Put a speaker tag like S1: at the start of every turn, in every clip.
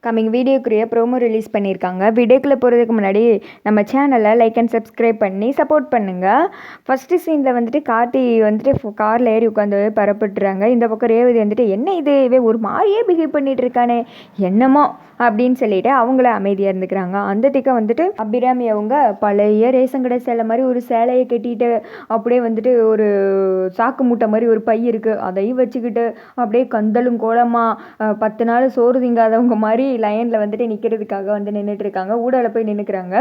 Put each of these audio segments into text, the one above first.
S1: Coming வீடியோக்குரிய promo release பண்ணியிருக்காங்க. வீடியோக்குள்ளே போகிறதுக்கு முன்னாடி நம்ம சேனலை லைக் அண்ட் சப்ஸ்கிரைப் பண்ணி சப்போர்ட் பண்ணுங்கள். ஃபஸ்ட்டு சீனில் வந்துட்டு கார்த்தி வந்துட்டு காரில் ஏறி உட்காந்து பரப்பிட்டுறாங்க. இந்த பக்கம் ரேவதி வந்துட்டு என்ன இது இவன் ஒரு மாதிரியே பிஹேவ் பண்ணிகிட்டு இருக்கானே என்னமோ அப்படின்னு சொல்லிட்டு அவங்கள அமைதியாக இருந்துக்கிறாங்க. அந்த திக்கம் வந்துட்டு அபிராமி அவங்க பழைய ரேஷன் கடை சேலை மாதிரி ஒரு சேலையை கட்டிட்டு அப்படியே வந்துட்டு ஒரு சாக்கு மூட்டை மாதிரி ஒரு பை இருக்குது அதையும் வச்சுக்கிட்டு அப்படியே கந்தலும் கோலமாக 10 நாள் சோறு திங்காதவங்க மாதிரி லைனில் வந்துட்டு நிற்கிறதுக்காக வந்து நின்றுட்டுருக்காங்க. ஊடலை போய் நின்றுக்கிறாங்க.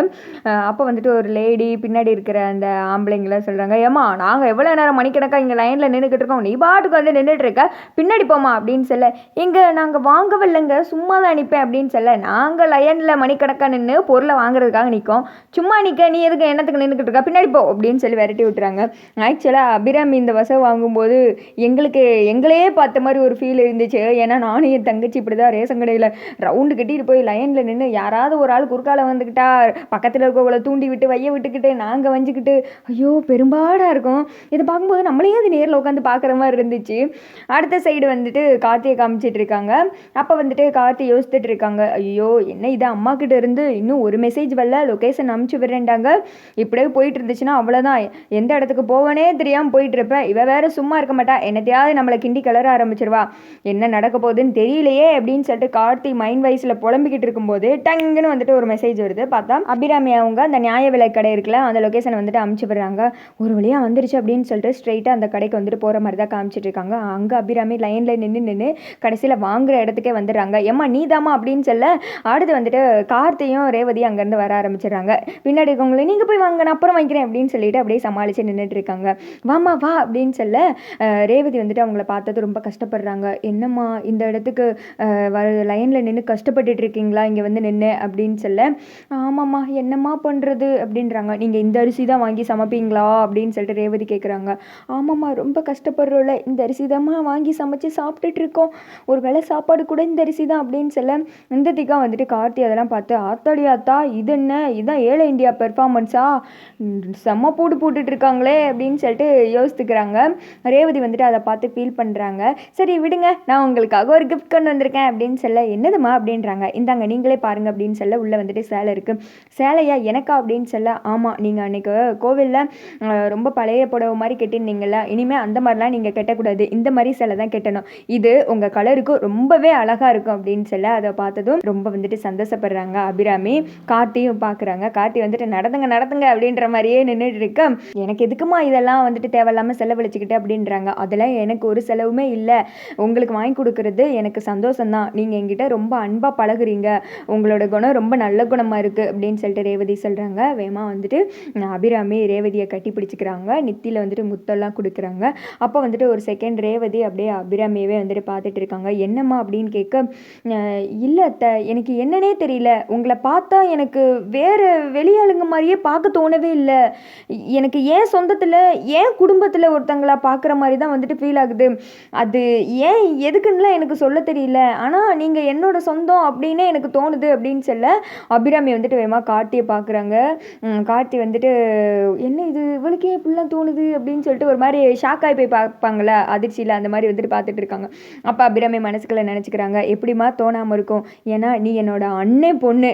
S1: அப்போ வந்துட்டு ஒரு லேடி பின்னாடி இருக்கிற அந்த ஆம்பளைங்களாம் சொல்கிறாங்க, ஏம்மா நாங்கள் எவ்வளோ நேரம் மணிக்கணக்காக இங்கே லைனில் நின்றுக்கிட்டு இருக்கோம், நீ பாட்டுக்கு வந்து நின்றுட்டுருக்க, பின்னாடி போமா அப்படின்னு சொல்ல, இங்கே நாங்கள் வாங்கவில்லைங்க சும்மா தான் நிற்பேன் அப்படின்னு சொல்ல, நாங்கள் லைனில் மணிக்கணக்காக நின்று பொருளை வாங்குறதுக்காக நிற்கும், சும்மா நிற்க நீ எதுக்கு என்னத்துக்கு நின்றுக்கிட்டு இருக்கா, பின்னாடி போ அப்படின்னு சொல்லி விரட்டி விட்டுறாங்க. ஆக்சுவலாக அபிராமி இந்த வசம் வாங்கும்போது எங்களையே பார்த்த மாதிரி ஒரு ஃபீல் இருந்துச்சு. ஏன்னா நானும் என் தங்கச்சி இப்படி தான் ரேஷன் கடையில் ரவுண்டு கட்டிட்டு போய் லைனில் நின்று யாராவது ஒரு ஆள் குறுக்கால வந்துக்கிட்டா பக்கத்தில் இருக்கவங்களை தூண்டி விட்டு வைய விட்டுக்கிட்டு நாங்கள் வஞ்சிக்கிட்டு ஐயோ பெரும்பாடாக இருக்கும். இதை பார்க்கும்போது நம்மளே அது நேரில் உட்காந்து பார்க்குற மாதிரி இருந்துச்சு. அடுத்த சைடு வந்துட்டு கார்த்தியை காமிச்சிட்டு இருக்காங்க. அப்போ வந்துட்டு கார்த்தி யோசித்துட்டு இருக்காங்க, ஐயோ என்ன இது அம்மா கிட்ட இருந்து இன்னும் ஒரு மெசேஜ் வரல, லொக்கேஷன் அனுப்பிச்சு விடுறேன்டாங்க, இப்படியே போயிட்டு இருந்துச்சுன்னா அவ்வளோதான், எந்த இடத்துக்கு போவனே தெரியாமல் போயிட்டு இருப்பேன், இவ வேற சும்மா இருக்க மாட்டா, என்னத்தையாவது நம்மளை கிண்டி கலர ஆரம்பிச்சிருவா, என்ன நடக்க போகுதுன்னு தெரியலையே அப்படின்னு சொல்லிட்டு கார்த்தி மைண்ட் வைஸில் புலம்பிக்கிட்டு இருக்கும்போது டங்குன்னு வந்துட்டு ஒரு மெசேஜ் வருது. பார்த்தா அபிராமி அவங்க அந்த நியாய விலை கடை இருக்குல்ல அந்த லொக்கேஷனை வந்துட்டு அமுச்சு விடுறாங்க. ஒரு வழியாக வந்துருச்சு அப்படின்னு சொல்லிட்டு ஸ்ட்ரெயிட்டாக அந்த கடைக்கு வந்துட்டு போகிற மாதிரி தான் காமிச்சிட்டு இருக்காங்க. அங்கே அபிராமி லைனில் நின்று கடைசியில் வாங்குற இடத்துக்கே வந்துடுறாங்க. ஏம்மா நீதாமா அப்படின்னு சொல்ல, அடுத்து வந்துட்டு கார்த்தியும் ரேவதியும் அங்கேருந்து வர ஆரம்பிச்சிடுறாங்க. பின்னாடி இருக்கவங்களே நீங்கள் போய் வாங்க நான் அப்புறம் வாங்கிக்கிறேன் அப்படின்னு சொல்லிட்டு அப்படியே சமாளித்து நின்றுட்டு இருக்காங்க. வாமா வா அப்படின்னு சொல்ல ரேவதி வந்துட்டு அவங்கள பார்த்தது ரொம்ப கஷ்டப்படுறாங்க. என்னம்மா இந்த இடத்துக்கு லைனில் நின்று கஷ்டப்பட்டுட்டு இருக்கீங்களா இங்கே வந்து நின்று அப்படின்னு சொல்ல, ஆமாம்மா என்னம்மா பண்ணுறது அப்படின்றாங்க. நீங்கள் இந்த அரிசி தான் வாங்கி சமைப்பீங்களா அப்படின்னு சொல்லிட்டு ரேவதி கேட்குறாங்க. ஆமாம்மா ரொம்ப கஷ்டப்படுறோம்ல, இந்த அரிசி தான்மா வாங்கி சமைச்சு சாப்பிட்டுட்டு இருக்கோம், ஒரு வேளை சாப்பாடு கூட இந்த அரிசி தான் அப்படின்னு சொல்ல, இந்த திக்கா வந்துட்டு கார்த்தி அதெல்லாம் பார்த்து ஆத்தாடி ஆத்தா இது என்ன இதுதான் ஏழை இந்தியா பெர்ஃபார்மன்ஸா, செம்ம போட்டுட்டு இருக்காங்களே அப்படின்னு சொல்லிட்டு யோசித்துக்கிறாங்க. ரேவதி வந்துட்டு அதை பார்த்து ஃபீல் பண்ணுறாங்க. சரி விடுங்க நான் உங்களுக்காக ஒரு கிஃப்ட் கொண்டு வந்திருக்கேன் அப்படின்னு சொல்ல, என்னதுமா அப்படின்றாங்க. இந்தாங்க நீங்களே பாருங்கள் அப்படின்னு சொல்ல, உள்ளே வந்துட்டு சேலை இருக்குது. சேலையா எனக்கா அப்படின்னு சொல்ல, ஆமாம் நீங்கள் அன்றைக்கி கோவிலில் ரொம்ப பழைய புடவை மாதிரி கட்டியிருந்தீங்களா, இனிமேல் அந்த மாதிரிலாம் நீங்கள் கட்டக்கூடாது, இந்த மாதிரி சேலை தான் கட்டணும், இது உங்கள் கலருக்கு ரொம்பவே அழகாக இருக்கும் அப்படின்னு சொல்ல, அதை பார்த்ததும் ரொம்ப வந்துட்டு சந்தோஷப்படுறாங்க அபிராமி. கார்த்தியும் பார்க்குறாங்க. கார்த்தி வந்துட்டு நடத்துங்க அப்படின்ற மாதிரியே நின்றுட்டு இருக்க, எனக்கு எதுக்குமா இதெல்லாம் வந்துட்டு தேவையில்லாமல் செலவழிச்சுக்கிட்டு அப்படின்றாங்க. அதெல்லாம் எனக்கு ஒரு செலவுமே இல்லை, உங்களுக்கு வாங்கி கொடுக்குறது எனக்கு சந்தோஷம்தான், நீங்கள் என்கிட்ட ரொம்ப அன்பாக பழகுறீங்க, உங்களோட குணம் ரொம்ப நல்ல குணமாக இருக்குது அப்படின்னு சொல்லிட்டு ரேவதி சொல்கிறாங்க. வேமா வந்துட்டு அபிராமி ரேவதியை கட்டி பிடிச்சிக்கிறாங்க. நெத்தியில் வந்துட்டு முத்தெல்லாம் கொடுக்குறாங்க. அப்போ வந்துட்டு ஒரு செகண்ட் ரேவதி அப்படியே அபிராமியவே வந்துட்டு பார்த்துட்டு இருக்காங்க. என்னம்மா அப்படின்னு கேட்க, இல்லை அத்தை எனக்கு என்னன்னே தெரியல, உங்களை பார்த்தா எனக்கு வேறு வெளியாளுங்க மாதிரியே பார்க்க தோணவே இல்லை, எனக்கு ஏன் சொந்தத்தில் ஏன் குடும்பத்தில் ஒருத்தங்களா பார்க்குற மாதிரி தான் வந்துட்டு ஃபீல் ஆகுது, அது ஏன் எதுக்குன்னுலாம் எனக்கு சொல்ல தெரியல, ஆனால் நீங்கள் என்னோட சொந்தம் அப்படின்னே எனக்கு தோணுது அப்படின்னு சொல்ல, அபிராமி வந்துட்டு வேமா கார்த்தியை பார்க்குறாங்க. கார்த்தி வந்துட்டு என்ன இது இவளுக்கே இப்படிலாம் தோணுது அப்படின்னு சொல்லிட்டு ஒரு மாதிரி ஷாக்காகி போய் பார்ப்பாங்களே அதிர்ச்சியில், அந்த மாதிரி வந்துட்டு பார்த்துட்டு இருக்காங்க. அப்போ அபிராமி மனசுக்குள்ளே நினச்சிக்கிறாங்க, எப்படிமா தோணாமல் இருக்கும், ஏன்னா நீ என்னோட அண்ணே பொண்ணு,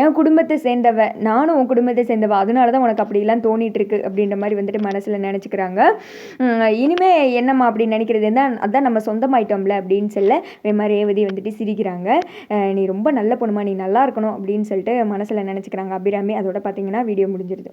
S1: என் குடும்பத்தை சேர்ந்தவ, நானும் உன் குடும்பத்தை சேர்ந்தவ, அதனால தான் உனக்கு அப்படிலாம் தோணிட்டு இருக்கு அப்படின்ற மாதிரி வந்துட்டு மனசில் நினச்சிக்கிறாங்க. இனிமே என்னம்மா அப்படின்னு நினைக்கிறது தான், அதான் நம்ம சொந்தமாயிட்டோம்ல அப்படின்னு சொல்ல வேமா ரேவதி வந்துட்டு சிரிக்கிறாங்க. நீ ரொம்ப நல்ல பொண்ணுமா, நீ நல்லா இருக்கணும் அப்படின்னு சொல்லிட்டு மனசில் நினச்சிக்கிறாங்க அபிராமி. அதோட பார்த்தீங்கன்னா வீடியோ முடிஞ்சிருது.